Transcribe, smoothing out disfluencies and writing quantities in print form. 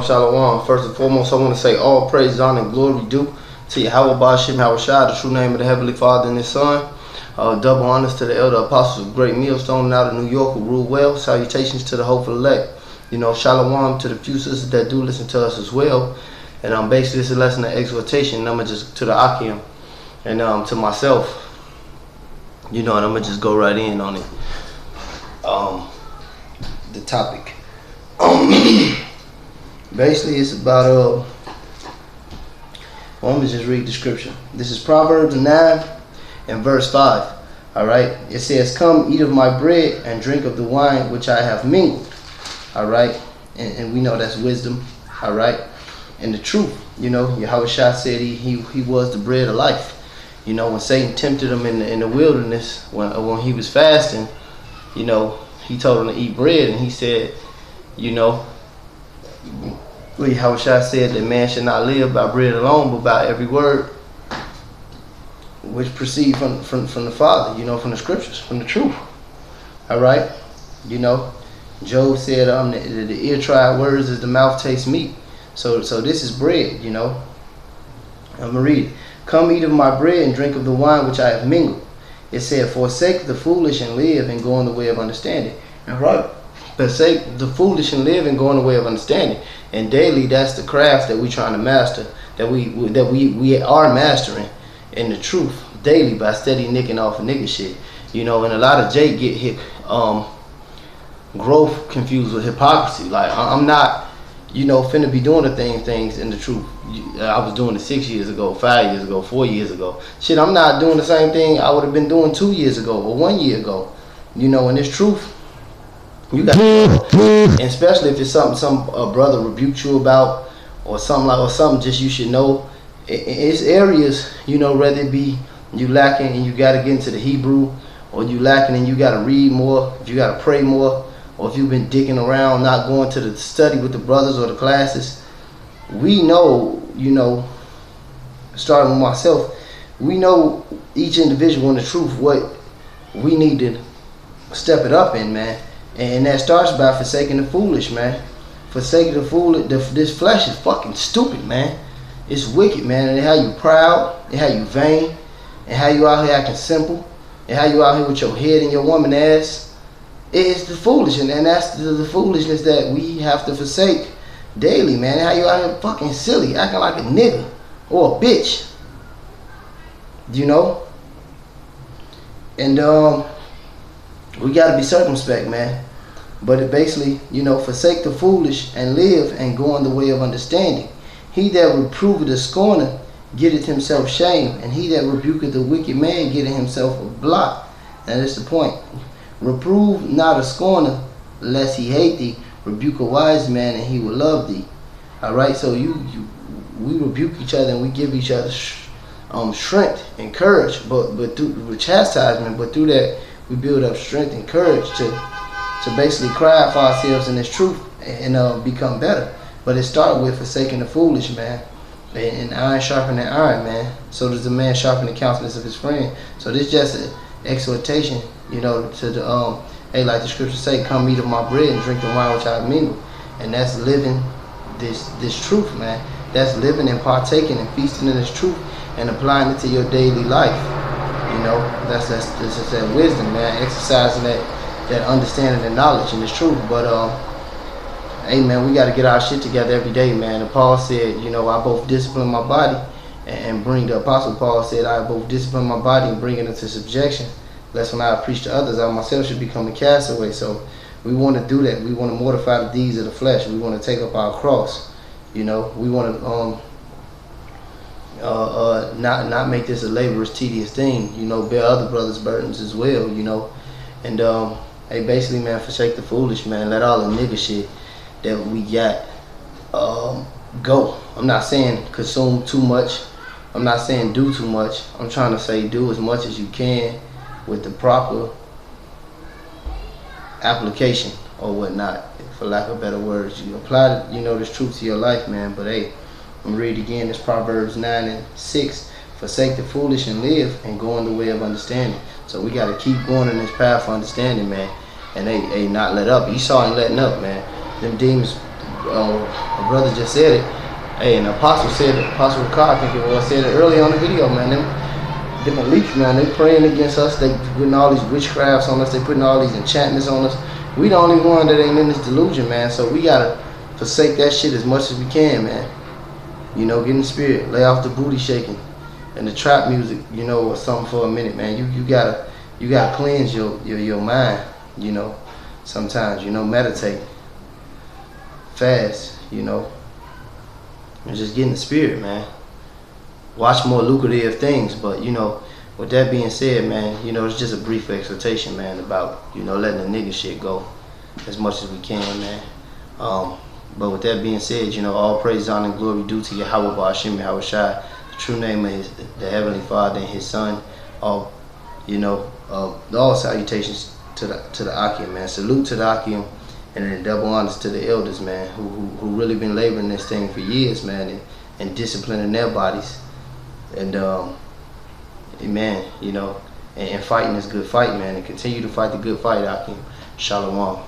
Shalom. First and foremost, I want to say all praise, honor, and glory due to Yahweh Bashim Hawashai, the true name of the Heavenly Father and His Son. Double honors to the elder apostles of Great Millstone out of New York who rule well. Salutations to the hopeful elect. Shalom to the few sisters that do listen to us as well. And basically, this is a lesson of exhortation. And I'm going to just to the Akim and to myself. And I'm going to just go right in on it. The topic. Basically, it's about, let me just read the scripture. This is Proverbs 9 and verse 5. Alright, it says, "Come, eat of my bread and drink of the wine which I have mingled." Alright, and we know that's wisdom. Alright, and the truth. Yahweh Shah said he was the bread of life. When Satan tempted him in the wilderness, when he was fasting, he told him to eat bread, and he said, Yahweh Shah said that man should not live by bread alone, but by every word which proceed from the Father, from the scriptures, from the truth. Alright? Job said, the ear tried words as the mouth tastes meat. So this is bread, I'm going to read it. "Come eat of my bread and drink of the wine which I have mingled." It said, "Forsake the foolish and live, and go in the way of understanding." Alright? Forsake the foolish and live, and go in the way of understanding. And daily, that's the craft that we're trying to master, that we are mastering in the truth daily by steady nicking off of nigga shit. And a lot of Jake get hip growth confused with hypocrisy. Like, I'm not, finna be doing the things in the truth. I was doing it 6 years ago, 5 years ago, 4 years ago. Shit, I'm not doing the same thing I would have been doing 2 years ago or 1 year ago. And this truth, you got to, and especially if it's something some brother rebuked you about, or something just you should know. It's areas, whether it be you lacking and you got to get into the Hebrew, or you lacking and you got to read more, if you got to pray more, or if you've been digging around, not going to the study with the brothers or the classes. We know, starting with myself, we know each individual in the truth what we need to step it up in, man. And that starts by forsaking the foolish, man. Forsaking the foolish. This flesh is fucking stupid, man. It's wicked, man. And how you proud, and how you vain, and how you out here acting simple, and how you out here with your head in your woman ass. It's the foolish, and that's the foolishness that we have to forsake daily, man. And how you out here fucking silly, acting like a nigga or a bitch. And we gotta be circumspect, man. But it basically, forsake the foolish and live, and go in the way of understanding. He that reproveth a scorner getteth himself shame, and he that rebuketh the wicked man getteth himself a blot. And that's the point. Reprove not a scorner, lest he hate thee. Rebuke a wise man, and he will love thee. Alright, so we rebuke each other, and we give each other strength and courage, but through chastisement, but through that we build up strength and courage to basically cry for ourselves in this truth and become better. But it started with forsaking the foolish, man. And iron sharpening iron, man. So does the man sharpen the countenance of his friend. So this is just an exhortation, to the hey, like the scriptures say, "Come eat of my bread and drink the wine which I have mingled." And that's living this truth, man. That's living and partaking and feasting in this truth and applying it to your daily life. That's that wisdom, man. Exercising that understanding and knowledge and this truth. But hey, man, we got to get our shit together every day, man. And Paul said, I both discipline my body and bring, the apostle Paul said, I both discipline my body and bring it into subjection, lest when I preach to others, I myself should become a castaway. So we want to do that. We want to mortify the deeds of the flesh. We want to take up our cross. We want to not make this a laborious, tedious thing. Bear other brothers' burdens as well. And hey, basically, man, forsake the foolish, man. Let all the nigga shit that we got go. I'm not saying consume too much. I'm not saying do too much. I'm trying to say do as much as you can with the proper application or whatnot, for lack of better words. You apply this truth to your life, man. But hey, I'm read again. It's Proverbs 9 and 6. "Forsake the foolish and live, and go in the way of understanding." So we got to keep going in this path of understanding, man. And they not let up. Esau ain't letting up, man. Them demons a brother just said it. Hey, an apostle said it. Apostle Carr, I think it was, said it early on the video, man. Them elites, man, they praying against us. They putting all these witchcrafts on us. They putting all these enchantments on us. We the only one that ain't in this delusion, man. So we gotta forsake that shit as much as we can, man. You know, get in the spirit, lay off the booty shaking and the trap music, you know, or something for a minute, man. You gotta cleanse your mind, you know. Sometimes, you know, meditate, fast, you know, and just get in the spirit, man. Watch more lucrative things, but you know, with that being said, man, you know, it's just a brief exhortation, man, about, you know, letting the nigga shit go as much as we can, man. But with that being said, you know, all praise, honor, and glory due to Yahweh Ba'ashim Yahweh Shai, the true name of the Heavenly Father and His Son. All, you know, all salutations to the Akim, man. Salute to the Akim, and then double honors to the elders, man, who really been laboring this thing for years, man, and disciplining their bodies. And man, you know, and fighting this good fight, man, and continue to fight the good fight, Akim. Shalom.